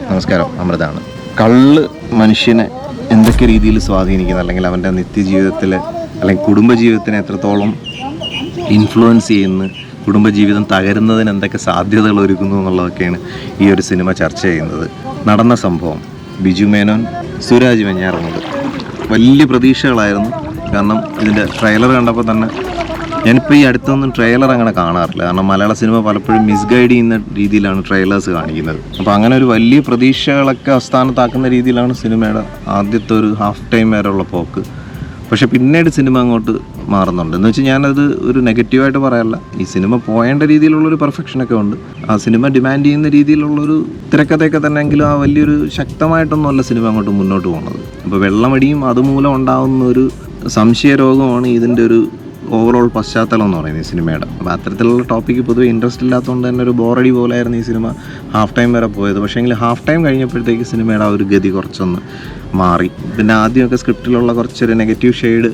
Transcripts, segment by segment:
നമസ്കാരം, അമൃതാണ്. കള്ള് മനുഷ്യനെ എന്തൊക്കെ രീതിയിൽ സ്വാധീനിക്കുന്നു, അല്ലെങ്കിൽ അവൻ്റെ നിത്യജീവിതത്തിൽ അല്ലെങ്കിൽ കുടുംബജീവിതത്തിനെ എത്രത്തോളം ഇൻഫ്ലുവൻസ് ചെയ്യുന്നു, കുടുംബജീവിതം തകരുന്നതിന് എന്തൊക്കെ സാധ്യതകൾ ഒരുക്കുന്നു എന്നുള്ളതൊക്കെയാണ് ഈ ഒരു സിനിമ ചർച്ച ചെയ്യുന്നത്. നടന്ന സംഭവം ബിജു മേനോൻ, സുരാജ് വെഞ്ഞാറമൂട്. വലിയ പ്രതീക്ഷകളായിരുന്നു. കാരണം ഇതിൻ്റെ ട്രെയിലർ കണ്ടപ്പോൾ തന്നെ ഞാനിപ്പോൾ ഈ അടുത്തൊന്നും ട്രെയിലർ അങ്ങനെ കാണാറില്ല. കാരണം മലയാള സിനിമ പലപ്പോഴും മിസ്ഗൈഡ് ചെയ്യുന്ന രീതിയിലാണ് ട്രെയിലേഴ്സ് കാണിക്കുന്നത്. അപ്പോൾ അങ്ങനെ ഒരു വലിയ പ്രതീക്ഷകളൊക്കെ അസ്ഥാനത്താക്കുന്ന രീതിയിലാണ് സിനിമയുടെ ആദ്യത്തെ ഒരു ഹാഫ് ടൈം വരെയുള്ള പോക്ക്. പക്ഷേ പിന്നീട് സിനിമ അങ്ങോട്ട് മാറുന്നുണ്ട്. എന്ന് വെച്ചാൽ ഞാനത് ഒരു നെഗറ്റീവായിട്ട് പറയാറില്ല. ഈ സിനിമ പോയേണ്ട രീതിയിലുള്ളൊരു പെർഫെക്ഷനൊക്കെ ഉണ്ട്. ആ സിനിമ ഡിമാൻഡ് ചെയ്യുന്ന രീതിയിലുള്ളൊരു തിരക്കഥയൊക്കെ തന്നെയെങ്കിലും ആ വലിയൊരു ശക്തമായിട്ടൊന്നുമല്ല സിനിമ അങ്ങോട്ട് മുന്നോട്ട് പോകുന്നത്. അപ്പോൾ വെള്ളമടിയും അതുമൂലം ഉണ്ടാകുന്ന ഒരു സംശയരോഗമാണ് ഇതിൻ്റെ ഒരു ഓവറോൾ പശ്ചാത്തലം എന്ന് പറയുന്നത് ഈ സിനിമയുടെ. അപ്പോൾ അത്തരത്തിലുള്ള ടോപ്പിക്ക് പൊതുവെ ഇൻട്രസ്റ്റ് ഇല്ലാത്തതുകൊണ്ട് തന്നെ ഒരു ബോറടി പോലെയായിരുന്നു ഈ സിനിമ ഹാഫ് ടൈം വരെ പോയത്. പക്ഷേ എങ്കിൽ ഹാഫ് ടൈം കഴിഞ്ഞപ്പോഴത്തേക്ക് സിനിമയുടെ ആ ഒരു ഗതി കുറച്ചൊന്ന് മാറി. പിന്നെ ആദ്യമൊക്കെ സ്ക്രിപ്റ്റിലുള്ള കുറച്ചൊരു നെഗറ്റീവ് ഷെയ്ഡ്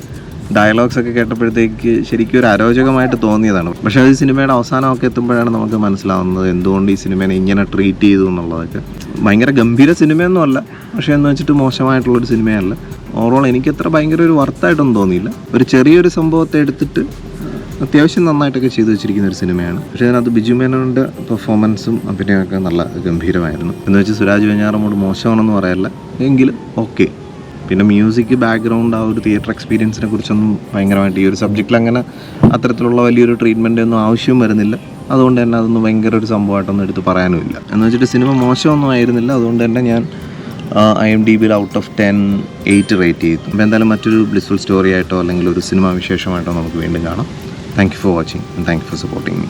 ഡയലോഗ്സ് ഒക്കെ കേട്ടപ്പോഴത്തേക്ക് ശരിക്കും ഒരു അരോചകമായിട്ട് തോന്നിയതാണ്. പക്ഷേ അത് സിനിമയുടെ അവസാനമൊക്കെ എത്തുമ്പോഴാണ് നമുക്ക് മനസ്സിലാവുന്നത് എന്തുകൊണ്ട് ഈ സിനിമേനെ ഇങ്ങനെ ട്രീറ്റ് ചെയ്തു എന്നുള്ളതൊക്കെ. ഭയങ്കര ഗംഭീര സിനിമയൊന്നും അല്ല, പക്ഷേ എന്ന് വെച്ചിട്ട് മോശമായിട്ടുള്ളൊരു സിനിമയല്ല. ഓവറോൾ എനിക്കത്ര ഭയങ്കര ഒരു വർത്തായിട്ടൊന്നും തോന്നിയില്ല. ഒരു ചെറിയൊരു സംഭവത്തെ എടുത്തിട്ട് അത്യാവശ്യം നന്നായിട്ടൊക്കെ ചെയ്തു വെച്ചിരിക്കുന്ന ഒരു സിനിമയാണ്. പക്ഷേ അതിനകത്ത് ബിജു മേനോൻ്റെ പെർഫോമൻസും അഭിനയമൊക്കെ നല്ല ഗംഭീരമായിരുന്നു. എന്ന് വെച്ച് സുരാജ് വെഞ്ഞാറമൂട് മോശമാണെന്ന് പറയല്ല, എങ്കിലും ഓക്കെ. പിന്നെ മ്യൂസിക്, ബാക്ക്ഗ്രൗണ്ട്, ആ ഒരു തിയേറ്റർ എക്സ്പീരിയൻസിനെ കുറിച്ചൊന്നും ഭയങ്കരമായിട്ട് ഈ ഒരു സബ്ജക്റ്റിൽ അങ്ങനെ അത്തരത്തിലുള്ള വലിയൊരു ട്രീറ്റ്മെൻ്റ് ഒന്നും ആവശ്യവും വരുന്നില്ല. അതുകൊണ്ട് തന്നെ അതൊന്നും ഭയങ്കര ഒരു സംഭവമായിട്ടൊന്നും എടുത്ത് പറയാനുമില്ല. എന്ന് വെച്ചിട്ട് സിനിമ മോശമൊന്നും ആയിരുന്നില്ല. അതുകൊണ്ട് തന്നെ ഞാൻ IMDb ഔട്ട് ഓഫ് 10 8 റേറ്റ് ചെയ്തു. അപ്പോൾ എന്തായാലും മറ്റൊരു ബ്ലിസ്ഫുൾ സ്റ്റോറി ആയിട്ടോ അല്ലെങ്കിൽ ഒരു സിനിമ വിശേഷമായിട്ടോ നമുക്ക് വീണ്ടും കാണാം. Thank you for watching and thank you for supporting me.